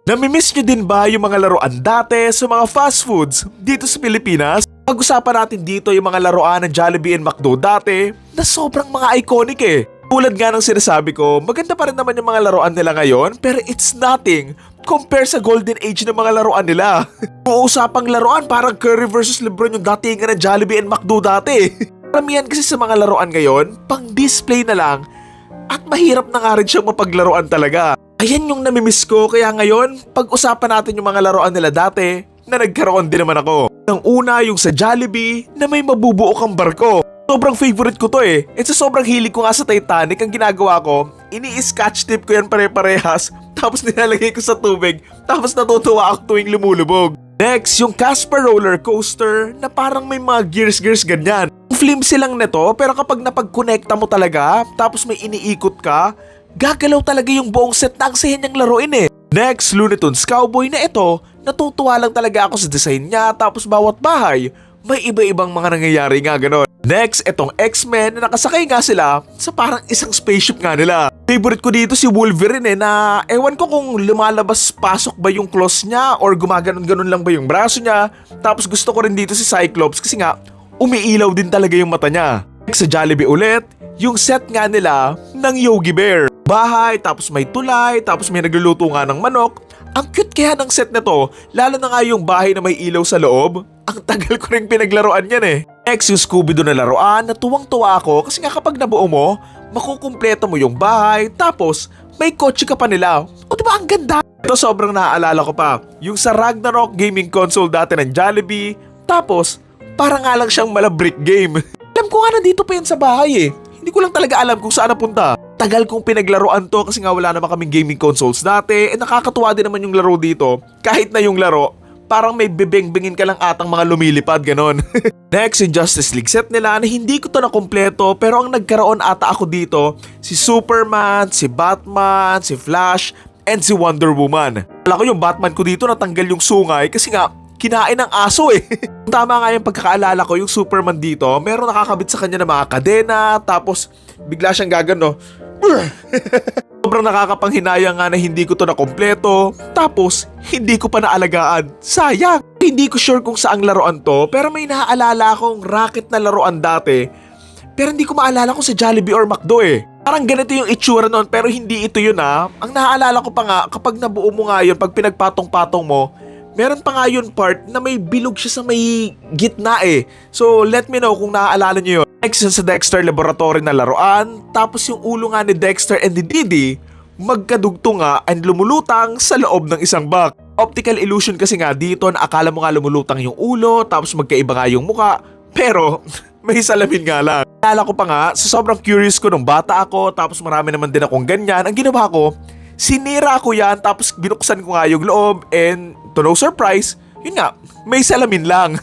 Namimiss nyo din ba yung mga laruan dati sa mga fast foods dito sa Pilipinas? Pag-usapan natin dito yung mga laruan ng Jollibee and McDo dati na sobrang mga iconic eh. Tulad nga ng sinasabi ko, maganda pa rin naman yung mga laruan nila ngayon pero it's nothing compare sa golden age ng mga laruan nila. Kung usapang laruan, parang Curry versus Lebron yung datingan ng Jollibee and McDo dati. Paramihan kasi sa mga laruan ngayon, pang display na lang at mahirap na nga rin siyang mapaglaruan talaga. Ayan yung namimiss ko kaya ngayon, pag-usapan natin yung mga laruan nila dati na nagkaroon din naman ako. Ang una yung sa Jollibee na may mabubuo kang barko. Sobrang favorite ko to eh. At sa sobrang hilig ko nga sa Titanic, ang ginagawa ko, ini-scotch tape ko yan pare-parehas, tapos nilalagay ko sa tubig, tapos natutuwa ako tuwing lumulubog. Next, yung Casper Roller Coaster na parang may mga gears ganyan. Flimsy lang nito pero kapag napag-connecta mo talaga, tapos may iniikot ka, gagalaw talaga yung buong set na ang saya niyang laruin eh. Next, Looney Tunes Cowboy na ito, natutuwa lang talaga ako sa design niya tapos bawat bahay, may iba-ibang mga nangyayari nga ganon. Next, etong X-Men na nakasakay nga sila sa parang isang spaceship nga nila. Favorite ko dito si Wolverine eh na ewan ko kung lumalabas-pasok ba yung claws niya or gumaganon-ganon lang ba yung braso niya. Tapos gusto ko rin dito si Cyclops kasi nga umiilaw din talaga yung mata niya. Next, sa Jollibee ulit, yung set nga nila ng Yogi Bear. Bahay, tapos may tulay, tapos may nagluluto nga ng manok. Ang cute kaya ng set na to, lalo na nga yung bahay na may ilaw sa loob. Ang tagal ko rin pinaglaruan yan eh. Next, yung Scooby-Doo na laruan na tuwang-tuwa ako kasi nga kapag nabuo mo, makukumpleto mo yung bahay, tapos may kotse ka pa nila. O diba ang ganda? Ito sobrang naaalala ko pa. Yung sa Ragnarok gaming console dati ng Jollibee, tapos parang nga lang siyang mala-brick game. Alam ko nga nandito pa yan sa bahay eh. Hindi ko lang talaga alam kung saan napunta. Tagal kong pinaglaruan to kasi nga wala naman kaming gaming consoles dati. Nakakatuwa din naman yung laro dito. Kahit na yung laro, parang may bibeng-bingin ka lang atang mga lumilipad, ganon. Next, yung Justice League set nila na hindi ko to nakumpleto pero ang nagkaroon ata ako dito, si Superman, si Batman, si Flash, and si Wonder Woman. Wala ko yung Batman ko dito natanggal yung sungay kasi nga kinain ng aso eh. Tama nga yung pagkakaalala ko, yung Superman dito, meron nakakabit sa kanya ng mga kadena, tapos bigla siyang gagano. Sobrang nakakapanghinayang nga na hindi ko to nakompleto, tapos hindi ko pa naalagaan. Sayang! Hindi ko sure kung saang laruan to, pero may naaalala akong racket na laruan dati, pero hindi ko maalala kung sa Jollibee or McDo eh. Parang ganito yung itsura noon pero hindi ito yun ah. Ang naaalala ko pa nga, kapag nabuo mo nga yun, pag pinagpatong-patong mo, meron pa nga yun part na may bilog siya sa may gitna eh. So let me know kung naaalala nyo yun. Next sa Dexter Laboratory na laruan. Tapos yung ulo nga ni Dexter and ni Didi magkadugto nga and lumulutang sa loob ng isang box. Optical illusion kasi nga dito na akala mo nga lumulutang yung ulo tapos magkaiba nga yung muka. Pero may salamin nga lang. Naalala ko pa nga sa sobrang curious ko nung bata ako tapos marami naman din akong ganyan. Ang ginawa ko, sinira ko yan tapos binuksan ko nga yung loob and to no surprise, yun nga, may salamin lang.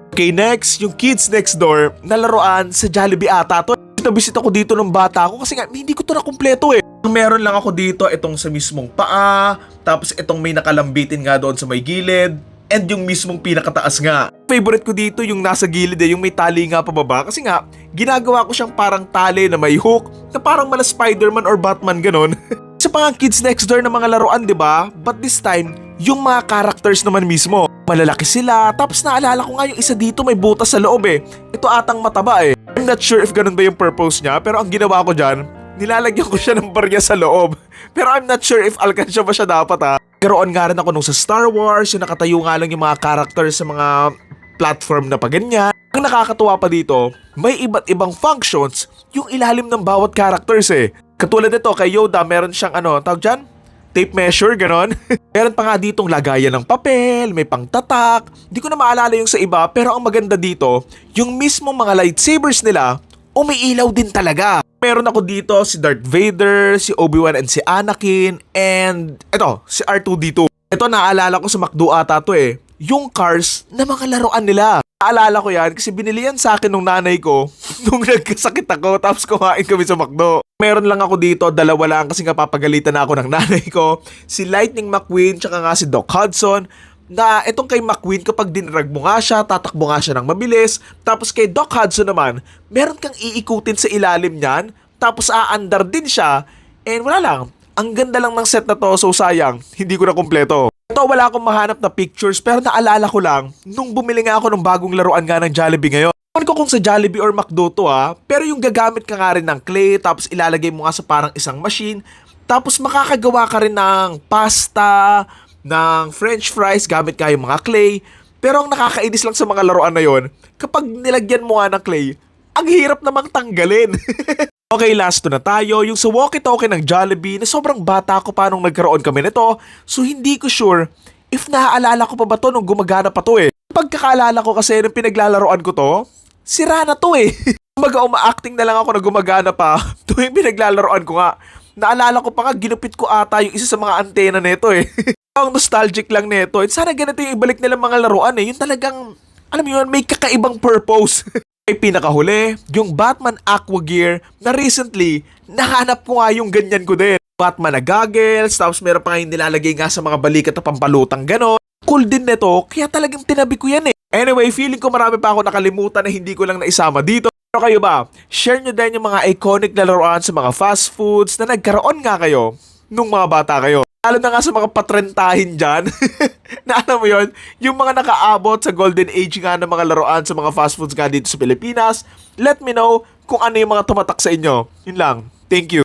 Okay, next, yung Kids Next Door na laruan sa Jollibee ata to. Nabisit ako dito ng bata ako kasi nga hindi ko to nakumpleto eh. Meron lang ako dito itong sa mismong paa, tapos itong may nakalambitin nga doon sa may gilid, and yung mismong pinakataas nga. Favorite ko dito yung nasa gilid eh, yung may tali nga pababa kasi nga, ginagawa ko siyang parang tali na may hook, na parang mala Spider-Man or Batman ganon. Sa mga Kids Next Door na mga laruan, di ba? But this time, yung mga characters naman mismo. Malalaki sila, tapos naalala ko nga yung isa dito may butas sa loob eh. Ito atang mataba eh. I'm not sure if ganun ba yung purpose niya, pero ang ginawa ko dyan, nilalagyan ko siya ng barya sa loob. Pero I'm not sure if alkansya ba siya dapat ha. Karoon nga rin ako nung sa Star Wars, yung nakatayo nga lang yung mga characters sa mga platform na paganyan. Ang nakakatuwa pa dito, may iba't ibang functions yung ilalim ng bawat characters eh. Katulad nito kay Yoda, meron siyang tawag dyan? Tape measure, ganon. Meron pa nga ditong lagayan ng papel, may pangtatak. Di ko na maalala yung sa iba, pero ang maganda dito, yung mismong mga lightsabers nila, umiilaw din talaga. Meron ako dito si Darth Vader, si Obi-Wan and si Anakin, and eto, si R2-D2. Ito naalala ko sa McDo ata to eh. Yung cars na mga laruan nila. Naalala ko yan kasi binili yan sa akin nung nanay ko nung nagkasakit ako tapos kumain kami sa McDo. Meron lang ako dito, dalawa lang kasi nga papagalitan na ako ng nanay ko. Si Lightning McQueen tsaka nga si Doc Hudson. Na itong kay McQueen kapag dinrag mo nga siya, tatakbo nga siya ng mabilis. Tapos kay Doc Hudson naman, meron kang iikutin sa ilalim niyan. Tapos aandar din siya. And wala lang, Ang ganda lang ng set na to, so sayang, hindi ko na kumpleto. Ito, wala akong mahanap na pictures pero naalala ko lang, nung bumili nga ako ng bagong laruan nga ng Jollibee ngayon. Ewan ko kung sa Jollibee or McDo to pero yung gagamit ka nga rin ng clay tapos ilalagay mo nga sa parang isang machine, tapos makakagawa ka rin ng pasta, ng french fries gamit nga yung mga clay. Pero ang nakakainis lang sa mga laruan na yon, kapag nilagyan mo nga ng clay, ang hirap namang tanggalin. Okay, last to na tayo, yung sa walkie-talkie ng Jollibee na sobrang bata ko pa nung nagkaroon kami nito, so hindi ko sure if naaalala ko pa ba to nung gumagana pa to Pagkakaalala ko kasi nung pinaglalaroan ko to, sira na to Kumbaga uma-acting na lang ako na gumagana pa tuwing pinaglalaroan ko nga. Naalala ko pa nga, ginupit ko ata yung isa sa mga antena nito Ang nostalgic lang nito. Sana ganito yung ibalik nilang mga laruan Yung talagang, alam mo yun, may kakaibang purpose. Ay pinakahuli, yung Batman Aqua Gear na recently, nahanap ko nga yung ganyan ko din. Batman na goggles, tapos meron pa nga yung nilalagay nga sa mga balikat na pampalutang gano'n. Cool din nito, kaya talagang tinabi ko yan Anyway, feeling ko marami pa ako nakalimutan na hindi ko lang naisama dito. Pero kayo ba, share nyo din yung mga iconic na laruan sa mga fast foods na nagkaroon nga kayo nung mga bata kayo. Lalo na nga sa mga patrentahin dyan. Na alam mo yun, yung mga nakaabot sa golden age nga ng mga laruan sa mga fast foods nga dito sa Pilipinas. Let me know kung ano yung mga tumatak sa inyo. Yun lang. Thank you.